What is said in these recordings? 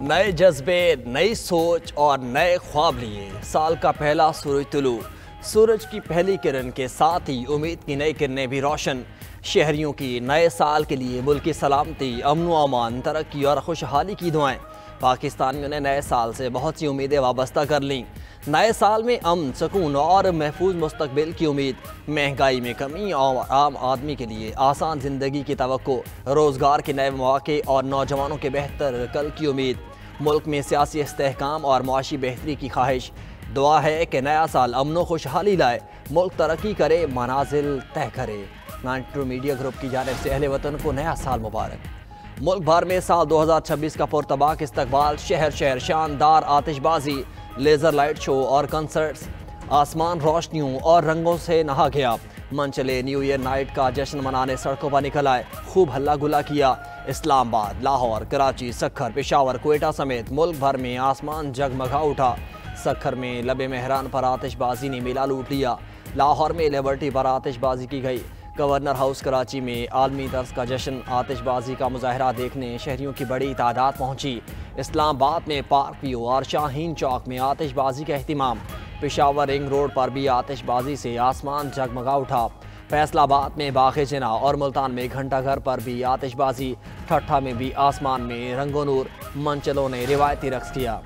नए जज्बे, नई सोच और नए ख्वाब लिए साल का पहला सूरज तुलू। सूरज की पहली किरण के साथ ही उम्मीद की नई किरणें भी रोशन। शहरियों की नए साल के लिए मुल्क की सलामती, अमन अमान, तरक्की और खुशहाली की दुआएं। पाकिस्तानियों ने नए साल से बहुत सी उम्मीदें वाबस्ता कर लीं। नए साल में अमन, सुकून और महफूज मुस्तकबिल की उम्मीद, महंगाई में कमी और आम आदमी के लिए आसान ज़िंदगी की तवक्को, रोज़गार के नए मौके और नौजवानों के बेहतर कल की उम्मीद, मुल्क में सियासी इस्तेहकाम और मुआशी बेहतरी की ख्वाहिश। दुआ है कि नया साल अमन खुशहाली लाए, मुल्क तरक्की करे, मनाजिल तय करे। 92 मीडिया ग्रुप की जानिब से अहले वतन को नया साल मुबारक। मुल्क भर में साल 2026 का पुरतबाक इस्तकबाल, शहर शहर शानदार आतिशबाजी, लेज़र लाइट शो और कंसर्ट्स, आसमान रोशनियों और रंगों से नहा गया। मनचले न्यू ईयर नाइट का जश्न मनाने सड़कों पर निकल आए, खूब हल्ला गुल्ला किया। इस्लामाबाद, लाहौर, कराची, सक्खर, पेशावर, क्वेटा समेत मुल्क भर में आसमान जगमगा उठा। सक्खर में लबे मेहरान पर आतिशबाजी ने मेला लूट लिया। लाहौर में लिबर्टी पर आतिशबाजी की गई। गवर्नर हाउस कराची में आलमी तर्ज का जश्न, आतिशबाजी का मुजाहरा देखने शहरियों की बड़ी तादाद पहुंची। इस्लामाबाद में पार्क व्यू और शाहीन चौक में आतिशबाजी का एहतिमाम। पेशावर रिंग रोड पर भी आतिशबाजी से आसमान जगमगा उठा। फैसलाबाद में बाग़े जिना और मुल्तान में घंटाघर पर भी आतिशबाजी। ठट्ठा में भी आसमान में रंगो नूर, मनचलों ने रिवायती रक्स किया।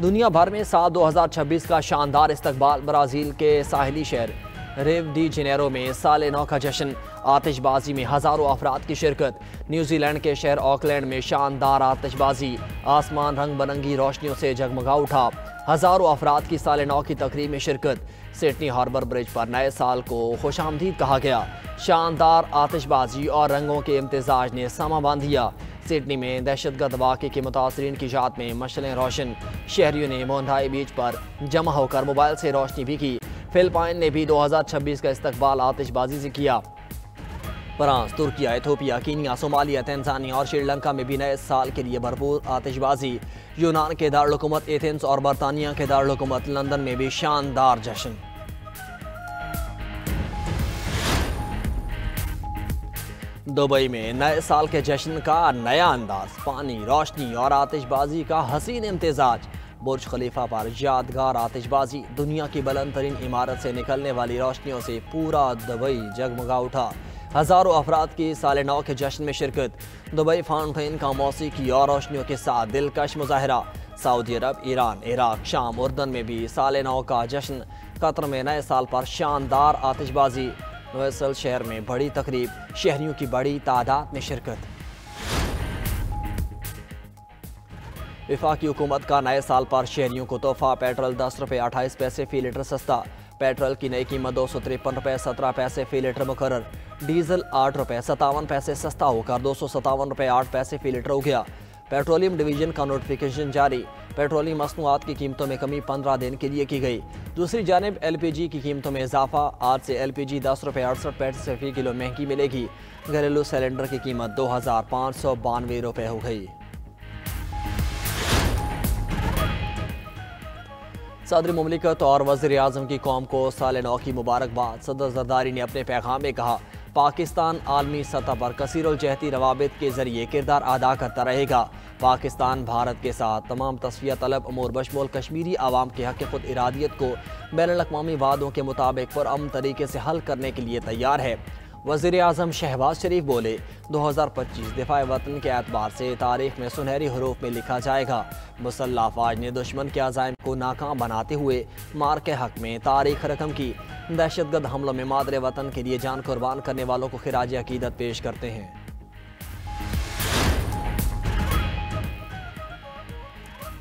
दुनिया भर में साल 2026 का शानदार इस्तकबाल। ब्राज़ील के साहिली शहर रिव डी जेनेरो में साल नौ का जश्न, आतिशबाजी में हज़ारों अफराद की शिरकत। न्यूजीलैंड के शहर ऑकलैंड में शानदार आतिशबाजी, आसमान रंग बिरंगी रोशनियों से जगमगा उठा। हज़ारों अफराद की साल नौ की तकरीब में शिरकत। सिडनी हार्बर ब्रिज पर नए साल को खुशामदीद कहा गया। शानदार आतिशबाजी और रंगों के इम्तिजाज ने समा बांध दिया। सिडनी में दहशतगर्द वाक़े के मुतासरीन की याद में मशलें रोशन। शहरियों ने मोंधाई बीच पर जमा होकर मोबाइल से रोशनी भी की। फिलिपाइन ने भी 2026 का इस्तकबाल आतिशबाजी से किया। France, Türkiye, Ethiopia, Kenya, Somalia, Tanzania और श्रीलंका में भी नए साल के लिए भरपूर आतिशबाजी। यूनान के दारुल-हुकूमत एथेंस और बरतानिया के दारुल-हुकूमत लंदन में भी शानदार जश्न। दुबई में नए साल के जश्न का नया अंदाज, पानी, रोशनी और आतिशबाजी का हसीन इम्तिजाज। बुर्ज खलीफा पर यादगार आतिशबाजी, दुनिया की बुलंद तरीन इमारत से निकलने वाली रोशनियों से पूरा दुबई जगमगा उठा। हज़ारों अफराद की साल नौ के जश्न में शिरकत। दुबई फाउंटेन का मौसीकी और रोशनियों के साथ दिलकश मुजाहरा। सऊदी अरब, ईरान, इराक, शाम, उर्दन में भी साल नौ का जश्न। कतर में नए साल पर शानदार आतिशबाजी। नोएसल शहर में बड़ी तकरीब, शहरियों की बड़ी तादाद में शिरकत। वफाकी हुकूमत का नए साल पर शहरियों को तोहफा। पेट्रोल 10 रुपये 28 पैसे फी लीटर सस्ता। पेट्रोल की नई कीमत 253 रुपये 17 पैसे फी लीटर मुकर्रर। डीजल 8 रुपये 57 पैसे सस्ता होकर 257 रुपये 8 पैसे फी लीटर हो गया। पेट्रोलियम डिवीजन का नोटिफिकेशन जारी। पेट्रोलियम मसनूआत की कीमतों में कमी 15 दिन के लिए की गई। दूसरी जानिब LPG की कीमतों में इजाफा। आज से LPG 10 रुपये 68 पैसे फी किलो महंगी मिलेगी। घरेलू सिलेंडर की कीमत 2592 रुपये हो गई। सदर मुमलिकत और वज़ीर आज़म की कौम को साल नौ की मुबारकबाद। सदर ज़रदारी ने अपने पैगाम में कहा, पाकिस्तान आलमी सतह पर कसीरुल-जहती रवाबित के ज़रिए किरदार अदा करता रहेगा। पाकिस्तान भारत के साथ तमाम तस्फिया तलब अमूर बशमूल कश्मीरी आवाम के हक़ खुद इरादियत को बैनुल-अक़वामी वादों के मुताबिक पुरअमन तरीके से हल करने के लिए तैयार है। वज़ीर आज़म शहबाज शरीफ बोले, 2025 दिफाए वतन के एतबार से तारीख में सुनहरी हरूफ में लिखा जाएगा। मुसल्लह अफ़वाज ने दुश्मन के अज़ाइम को नाकाम बनाते हुए मार के हक़ में तारीख रकम की। दहशतगर्द हमलों में मादरे वतन के लिए जान कुर्बान करने वालों को खिराज अकीदत पेश करते हैं।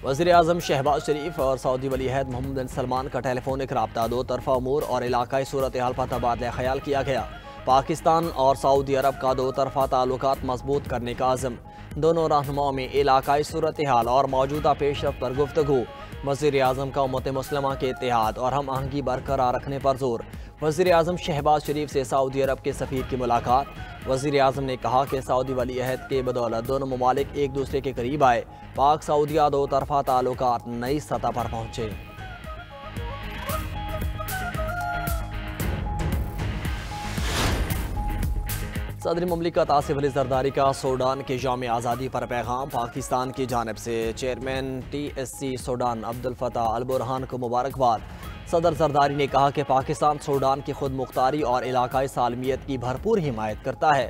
वज़ीर आज़म शहबाज शरीफ और सऊदी वली अहद मोहम्मद बिन सलमान का टेलीफोनिक रब्ता, दो तरफ़ा अमूर और इलाकाई सूरत हाल पर तबादला ख्याल किया गया। पाकिस्तान और सऊदी अरब का दो तरफ़ा ताल्लुकात मजबूत करने का आज़म। दोनों रहनुमाओं में इलाकाई सूरत हाल और मौजूदा पेशरफ्त पर गुफ्तगू। वज़ीर आज़म का उम्मत मुस्लिमा के इत्तेहाद और हम आहंगी बरकरार रखने पर जोर। वज़ीर आज़म शहबाज शरीफ से सऊदी अरब के सफ़ीर की मुलाकात। वज़ीर आज़म ने कहा कि सऊदी वली अहद के बदौलत दोनों ममालिक एक दूसरे के करीब आए। पाक सऊदिया दो तरफ़ा ताल्लुकात नई सतह पर पहुँचे। सदर मुमलिकत आसिफ अली जरदारी का सूडान के यौम आज़ादी पर पैगाम। पाकिस्तान की जानिब से chairman TSC Sudan Abdul Fattah al Burhan को मुबारकबाद। सदर जरदारी ने कहा कि पाकिस्तान सूडान की खुद मुख्तारी और इलाकाई सालमियत की भरपूर हिमायत करता है।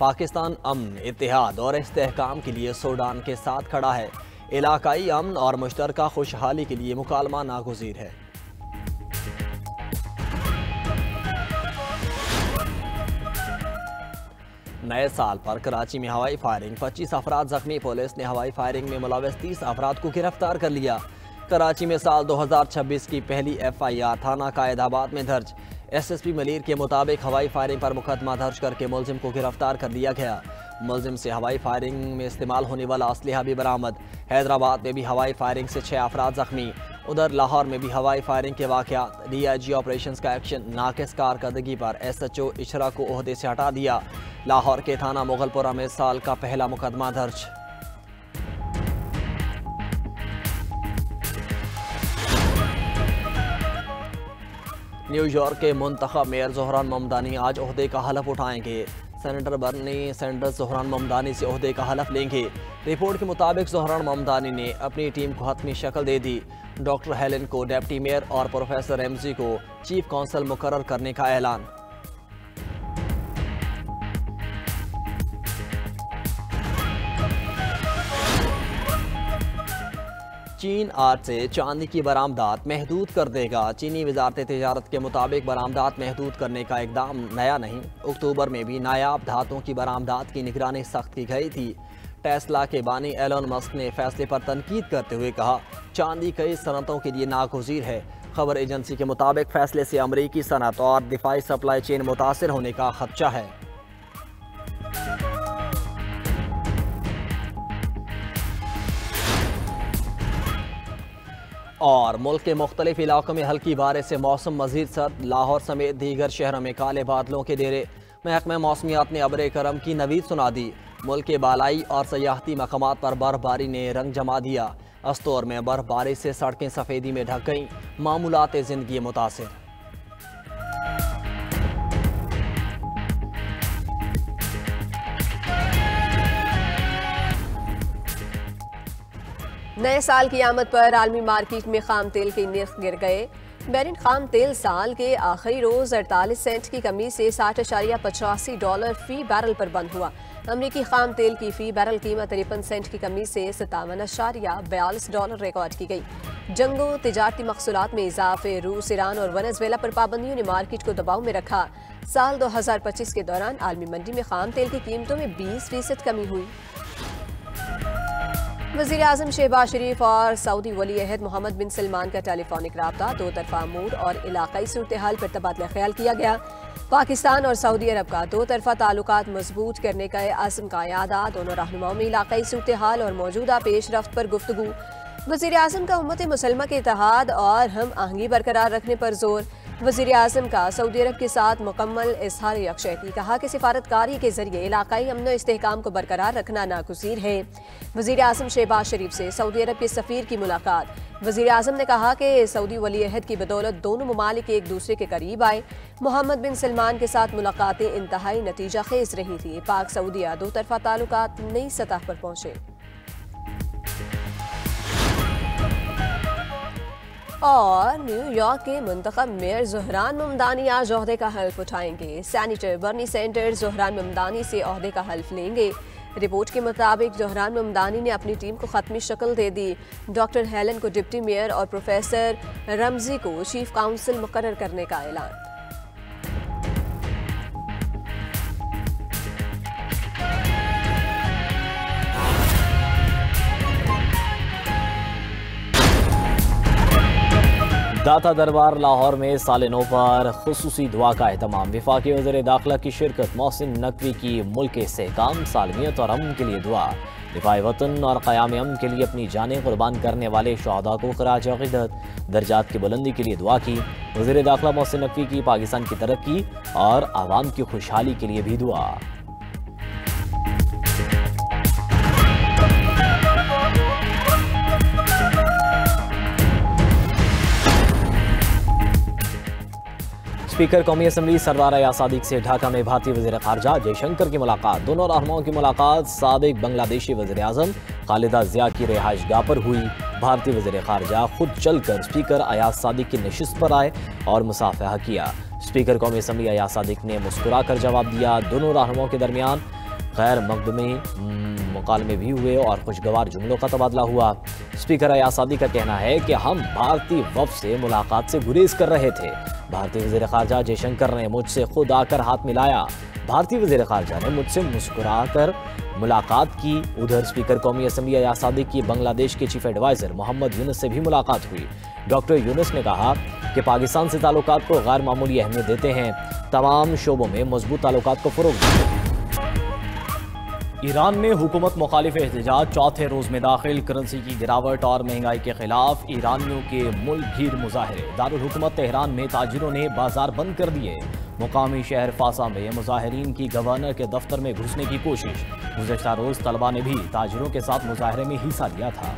पाकिस्तान अमन, इत्तेहाद और इस्तेहकाम के लिए सूडान के साथ खड़ा है। इलाकाई अमन और मुश्तरका खुशहाली के लिए मुकालमा नागुज़ीर है। नए साल पर कराची में हवाई फायरिंग, 25 अफराद जख्मी। पुलिस ने हवाई फायरिंग में मुलविस 30 अफराद को गिरफ्तार कर लिया। कराची में साल 2026 की पहली FIR थाना कायदाबाद में दर्ज। SSP मलीर के मुताबिक हवाई फायरिंग पर मुकदमा दर्ज करके मुलजिम को गिरफ्तार कर लिया गया। मुलजिम से हवाई फायरिंग में इस्तेमाल होने वाला असलहा भी बरामद। हैदराबाद में भी हवाई फायरिंग से 6 अफराद जख्मी। उधर लाहौर में भी हवाई फायरिंग के वाक़यात। DIG ऑपरेशन का एक्शन, नाकिस कारकर्दगी पर SHO इशरा को ओहदे से हटा दिया। लाहौर के थाना मुगलपुरा में साल का पहला मुकदमा दर्ज। न्यूयॉर्क के मुंतखब मेयर ज़ोहरान ममदानी आज ओहदे का हलफ उठाएंगे। Senator Bernie Sanders Zohran Mamdani से ओहदे का हलफ लेंगे। रिपोर्ट के मुताबिक ज़ोहरान ममदानी ने अपनी टीम को हतमी शक्ल दे दी। डॉक्टर हेलन को डिप्टी मेयर और प्रोफेसर रैमजी को चीफ काउंसिल मुकर्रर करने का ऐलान। चीन आज से चांदी की बरामदात महदूद कर देगा। चीनी वजारत तिजारत के मुताबिक बरामदात महदूद करने का इकदाम नया नहीं। अक्टूबर में भी नायाब धातुओं की बरामदात की निगरानी सख्त की गई थी। टेस्ला के बानी एलन मस्क ने फैसले पर तनकीद करते हुए कहा, चांदी कई सनतों के लिए नागुज़ीर है। खबर एजेंसी के मुताबिक फैसले से अमरीकी सनत और दिफाई सप्लाई चेन मुतासिर होने का खदशा है। और मुल्क के मुख्तलिफ इलाकों में हल्की बारिश से मौसम मज़ीद सर्द। लाहौर समेत दीगर शहरों में काले बादलों के डेरे। महकमा मौसमियात ने अब्र करम की नवीद सुना दी। मुल्क के बालाई और सयाहती मकामात पर बर्फबारी ने रंग जमा दिया। अस्तौर में बर्फबारी से सड़कें सफ़ेदी में ढक गईं। मामूलात ज़िंदगी मुतासिर। नए साल की आमद पर आलमी मार्केट में खाम तेल के निर्ख गिर गए। बैरिन खाम तेल साल के आखिरी रोज 48 सेंट की कमी से $60.85 फी बैरल पर बंद हुआ। अमरीकी खाम तेल की फी बैरल कीमत 53 सेंट की कमी से $57.42 रिकॉर्ड की गई। जंगों तिजारती मखसूलात में इजाफे, रूस, ईरान और वेनेजुएला पर पाबंदियों ने मार्केट को दबाव में रखा। साल 2025 के दौरान आलमी मंडी में खाम तेल की कीमतों में 20% कमी हुई। वज़ीर आज़म शहबाज शरीफ और सऊदी वली अहद मोहम्मद बिन सलमान का टेलीफोनिक राब्ता, दो तरफा मूड और इलाकाई सूरत हाल पर तबादला ख्याल किया गया। पाकिस्तान और सऊदी अरब का दो तरफा ताल्लुकात मजबूत करने का आज़म का यादा। दोनों रहनुमाओं में इलाकाई सूरत हाल और मौजूदा पेश रफ्त पर गुफ्तगू। वज़ीर आज़म का उम्मत मुसलमा के इत्तेहाद और हम आहंगी बरकरार रखने पर जोर। वज़ीर आज़म का सऊदी अरब के साथ मुकम्मल इज़हार यकजहती। कहा कि सिफारतकारी के जरिए इलाकाई अमन व इस्तेहकाम को बरकरार रखना नागुज़ीर है। वज़ीर आज़म शहबाज शरीफ से सऊदी अरब के सफ़ीर की मुलाकात। वज़ीर आज़म ने कहा कि सऊदी वली अहद की बदौलत दोनों ममालिक एक दूसरे के करीब आए। मोहम्मद बिन सलमान के साथ मुलाकातें इंतहाई नतीजा खेज रही थी। पाक सऊदिया दो तरफा ताल्लुकात नई सतह पर पहुँचे। और न्यूयॉर्क के मुंतखब मेयर ज़ोहरान ममदानी आज ओहदे का हल्फ उठाएंगे। Senator Bernie Sanders Zohran Mamdani से ओहदे का हल्फ लेंगे। रिपोर्ट के मुताबिक ज़ोहरान ममदानी ने अपनी टीम को ख़त्मी शक्ल दे दी। डॉक्टर हेलन को डिप्टी मेयर और प्रोफेसर रमजी को चीफ काउंसिल मुकर्रर करने का ऐलान। दाता दरबार लाहौर में साल नौ पर खुसूसी दुआ का एहतमाम। वफाकी वज़ीर दाखिला की शिरकत। मोहसिन नकवी की मुल्क इस्तेहकाम, सालमियत और अमन के लिए दुआ। दिफाए वतन और क़याम अमन के लिए अपनी जानें कुर्बान करने वाले शहादा को ख़राज अक़ीदत, दर्जात की बुलंदी के लिए दुआ की। वज़ीर दाखिला मोहसिन नकवी की पाकिस्तान की तरक्की और आवाम की खुशहाली के लिए भी दुआ। स्पीकर कौमी असम्बली सरदार अयाज सादिक से ढाका में भारतीय वज़ीर ख़ारजा जयशंकर की मुलाकात। दोनों रहनुमाओं की मुलाकात साबिक बांग्लादेशी वज़ीर आज़म खालिदा ज़िया की रिहाइशगाह पर हुई। भारतीय वज़ीर ख़ारजा खुद चलकर स्पीकर अयाज सादिक की नशिस्त पर आए और मुसाफहा किया। स्पीकर कौमी असम्बली अयाज सादिक ने मुस्कुरा कर जवाब दिया। दोनों रहनुमाओं के दरमियान गैर मकदमी मुकालमे भी हुए और खुशगवार जुमलों का तबादला हुआ। स्पीकर अयाज सादिक का कहना है कि हम भारतीय वफ़द से मुलाकात से गुरेज कर रहे थे। भारतीय वज़ीर ख़ारजा जयशंकर ने मुझसे खुद आकर हाथ मिलाया। भारतीय वज़ीर ख़ारजा ने मुझसे मुस्कुरा कर मुलाकात की। उधर स्पीकर कौमी असम्बली अयाज सादिक की बांग्लादेश के चीफ एडवाइज़र मोहम्मद यूनुस से भी मुलाकात हुई। डॉक्टर यूनुस ने कहा कि पाकिस्तान से ताल्लुकात को गैर मामूली अहमियत देते हैं, तमाम शोबों में मजबूत ताल्लुकात को फ़रोग़ देते हैं। ईरान में हुकूमत मुखालिफ एहतजाज चौथे रोज में दाखिल। करेंसी की गिरावट और महंगाई के खिलाफ ईरानियों के मुल्क भीड़ मुजाहरे। दारुल हुकूमत तेहरान में ताजिरों ने बाजार बंद कर दिए। मुकामी शहर फासा में मुजाहिरीन की गवर्नर के दफ्तर में घुसने की कोशिश। गुज़श्ता रोज तलबा ने भी ताजिरों के साथ मुजाहरे में हिस्सा लिया था।